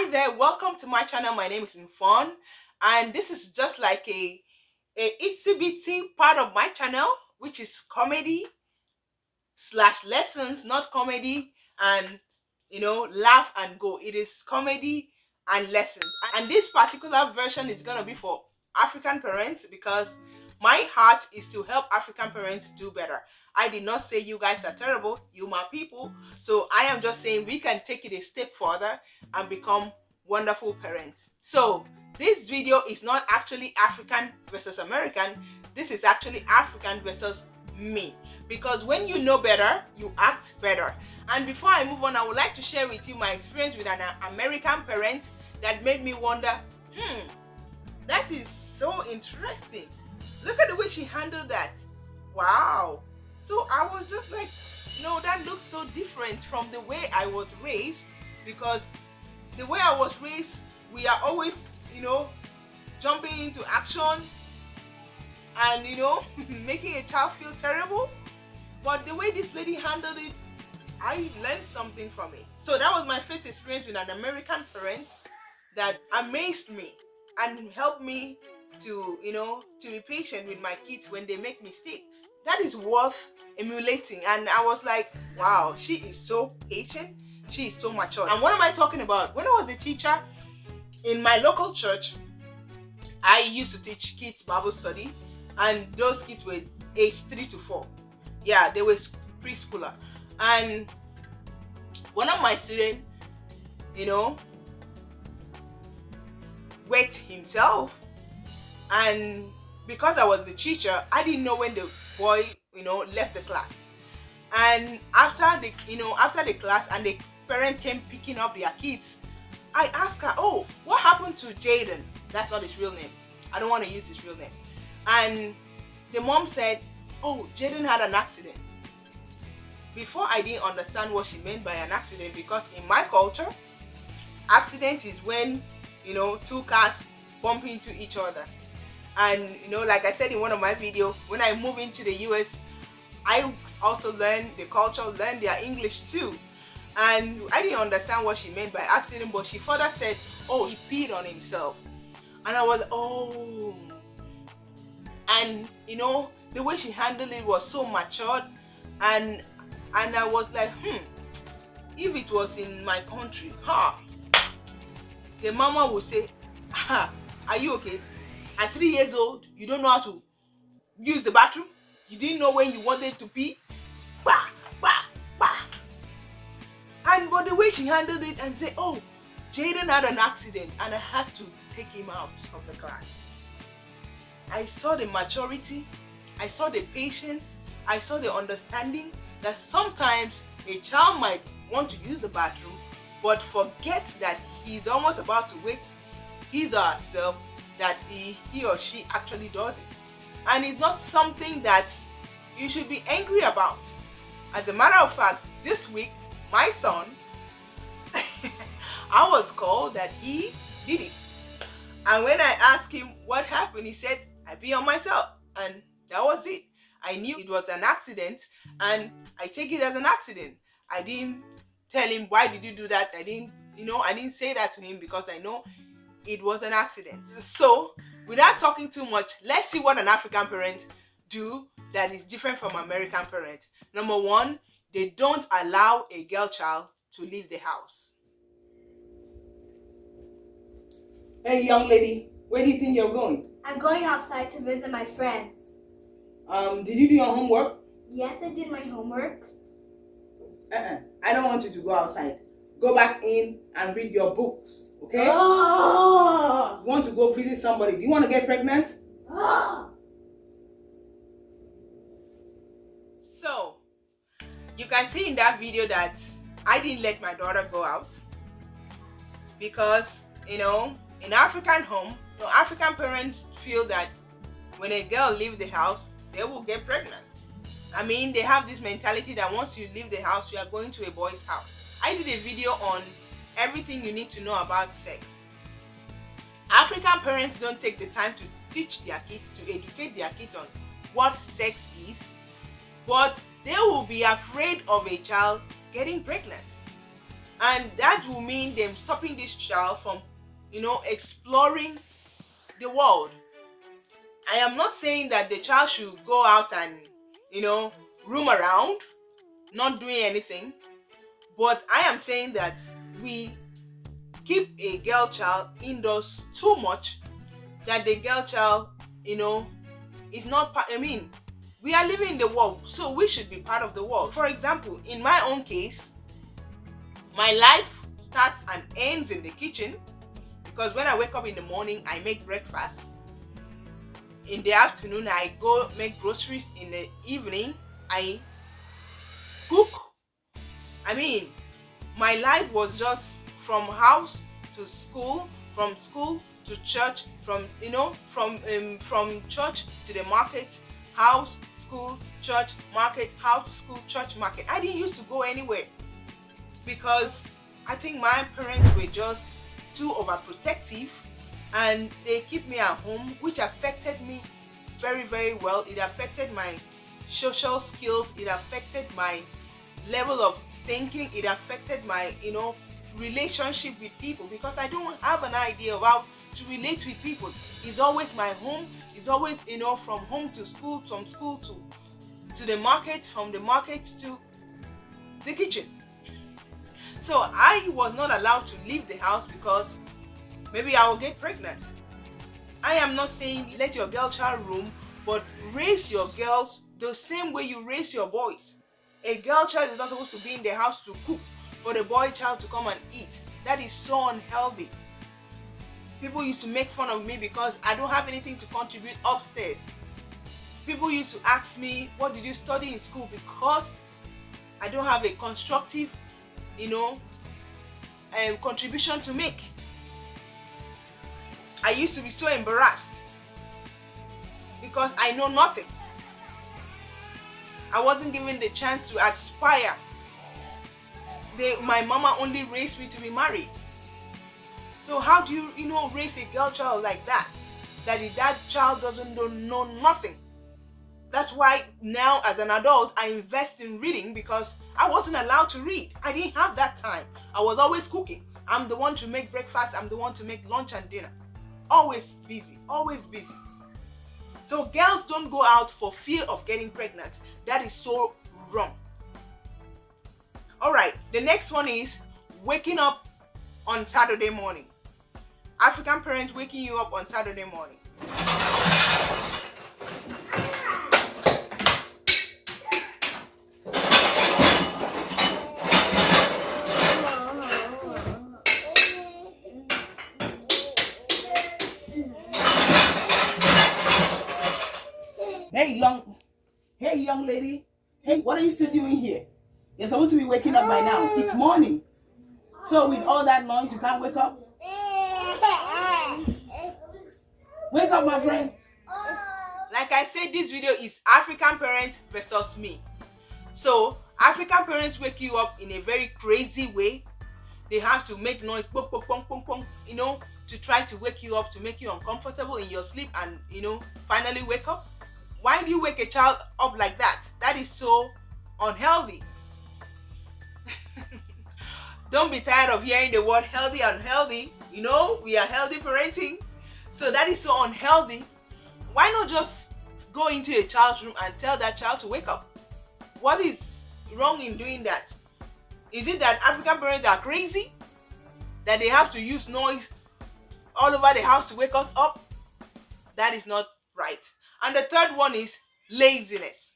Hi there, welcome to my channel. My name is Infon, and this is just like a itsy bitsy part of my channel, which is comedy slash lessons, not comedy and laugh and go. It is comedy and lessons, and this particular version is gonna be for African parents because my heart is to help African parents do better. I did not say you guys are terrible, you my people. So I am just saying we can take it a step further and become wonderful parents. So this video is not actually African versus American. This is actually African versus me. Because when you know better, you act better. And before I move on, I would like to share with you my experience with an American parent that made me wonder, that is so interesting. Look at the way she handled that. Wow. So I was just like, no, that looks so different from the way I was raised, because the way I was raised, we are always, jumping into action and, making a child feel terrible. But the way this lady handled it, I learned something from it. So that was my first experience with an American parent that amazed me and helped me to be patient with my kids when they make mistakes. That is worth emulating. And I was like, wow, she is so patient, she is so mature. And what am I talking about? When I was a teacher in my local church, I used to teach kids Bible study, and those kids were aged 3 to 4. Yeah, they were preschooler. And one of my students, wet himself, and because I was the teacher, I didn't know when the boy, left the class. And after the class and the parents came picking up their kids, I asked her, oh, what happened to Jaden? That's not his real name. I don't want to use his real name. And the mom said, oh, Jaden had an accident. Before, I didn't understand what she meant by an accident, because in my culture, accident is when, two cars bump into each other. And, like I said in one of my videos, when I moved into the US, I also learned the culture, learned their English too. And I didn't understand what she meant by accident, but she further said, oh, he peed on himself. And I was, oh. And, the way she handled it was so matured. And I was like, if it was in my country, the mama would say, are you okay? At 3 years old, you don't know how to use the bathroom? You didn't know when you wanted to pee? Bah, bah, bah. But the way she handled it and said, oh, Jaden had an accident and I had to take him out of the class. I saw the maturity, I saw the patience, I saw the understanding that sometimes a child might want to use the bathroom but forget that he's almost about to wait his or herself, that he or she actually does it. And it's not something that you should be angry about. As a matter of fact, this week, my son, I was called that he did it. And when I asked him what happened, he said, I pee on myself. And that was it. I knew it was an accident, and I take it as an accident. I didn't tell him, why did you do that? I didn't say that to him, because I know it was an accident. So without talking too much, let's see what an African parent do that is different from American parents. Number one, they don't allow a girl child to leave the house. Hey, young lady, where do you think you're going? I'm going outside to visit my friends. Did you do your homework? Yes, I did my homework. I don't want you to go outside. Go back in and read your books, okay? Oh. You want to go visit somebody? Do you want to get pregnant? Oh. So, you can see in that video that I didn't let my daughter go out because, in African home, African parents feel that when a girl leaves the house, they will get pregnant. I mean, they have this mentality that once you leave the house, you are going to a boy's house. I did a video on everything you need to know about sex. African parents don't take the time to teach their kids, to educate their kids on what sex is, but they will be afraid of a child getting pregnant. And that will mean them stopping this child from, exploring the world. I am not saying that the child should go out and, roam around, not doing anything. But I am saying that we keep a girl child indoors too much, that the girl child, is not part. I mean, we are living in the world, so we should be part of the world. For example, in my own case, my life starts and ends in the kitchen, because when I wake up in the morning, I make breakfast. In the afternoon, I go make groceries. In the evening, I cook. I mean, my life was just from house to school, from school to church, from church to the market, house, school, church, market, house, school, church, market. I didn't used to go anywhere because I think my parents were just too overprotective, and they keep me at home, which affected me very, very well. It affected my social skills. It affected my level of thinking. It affected my, relationship with people, because I don't have an idea of how to relate with people. It's always my home. It's always, from home to school, from school to the market, from the market to the kitchen. So I was not allowed to leave the house because maybe I will get pregnant. I am not saying let your girl child roam, but raise your girls the same way you raise your boys. A girl child is not supposed to be in the house to cook for the boy child to come and eat. That is so unhealthy. People used to make fun of me because I don't have anything to contribute upstairs. People used to ask me, what did you study in school? Because I don't have a constructive, contribution to make. I used to be so embarrassed because I know nothing. I wasn't given the chance to aspire. My mama only raised me to be married. So how do you, raise a girl child like that? That child doesn't know nothing. That's why now as an adult, I invest in reading, because I wasn't allowed to read. I didn't have that time. I was always cooking. I'm the one to make breakfast. I'm the one to make lunch and dinner. Always busy, always busy. So girls don't go out for fear of getting pregnant. That is so wrong. All right, the next one is waking up on Saturday morning. African parents waking you up on Saturday morning. Hey young lady. Hey, what are you still doing here? You're supposed to be waking up by now. It's morning. So with all that noise, you can't wake up? Wake up, my friend. Like I said, this video is African parents versus me. So African parents wake you up in a very crazy way. They have to make noise, pong, pong, pong, pong, pong, to try to wake you up, to make you uncomfortable in your sleep, and finally wake up. Why do you wake a child up like that? That is so unhealthy. Don't be tired of hearing the word healthy, unhealthy. We are healthy parenting. So that is so unhealthy. Why not just go into a child's room and tell that child to wake up? What is wrong in doing that? Is it that African parents are crazy? That they have to use noise all over the house to wake us up? That is not right. And the third one is laziness.